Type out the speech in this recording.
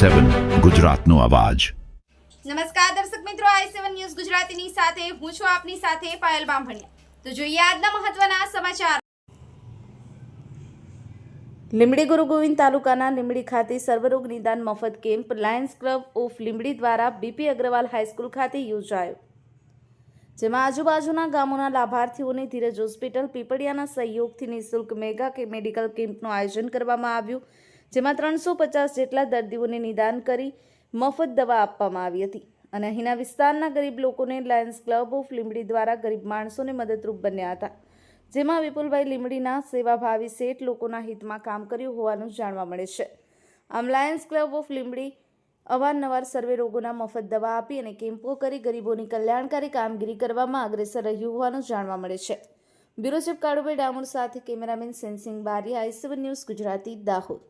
i7 ગુજરાતનો અવાજ। નમસ્કાર દર્શક મિત્રો, i7 ન્યૂઝ ગુજરાતીની સાથે હું છું આપની સાથે પાયલ બામભણિયા। તો જોઈએ આજના મહત્વના સમાચાર। લીંબડી ગુરુ ગોવિંદ તાલુકાના લીંબડી ખાતે સર્વરોગ નિદાન મફત camp Lions club of Limbdi દ્વારા બીપી અગ્રવાલ હાઈસ્કૂલ ખાતે યોજાયો, જેમાં આજુબાજુના ગામોના લાભાર્થીઓને ધીરજ હોસ્પિટલ પીપળિયાના સહયોગથી નિઃશુલ્ક મેગા મેડિકલ કેમ્પનું આયોજન કરવામાં આવ્યું, જેમાં 350 જેટલા દર્દીઓને નિદાન કરી મફત દવા આપવામાં આવી હતી અને અહીંના વિસ્તારના ગરીબ લોકોને લાયન્સ ક્લબ ઓફ લીંબડી દ્વારા ગરીબ માણસોને મદદરૂપ બન્યા હતા, જેમાં વિપુલભાઈ લીંબડીના સેવાભાવી શેઠ લોકોના હિતમાં કામ કર્યું હોવાનું જાણવા મળે છે। આમ લાયન્સ ક્લબ ઓફ લીંબડી અવારનવાર સર્વે રોગોના મફત દવા આપી અને કેમ્પો કરી ગરીબોની કલ્યાણકારી કામગીરી કરવામાં અગ્રેસર રહ્યું હોવાનું જાણવા મળે છે। બ્યુરો ચીફ કાળુભાઈ ડામોર સાથે cameraman sensing Bariya, i7 news Gujarati, Dahod.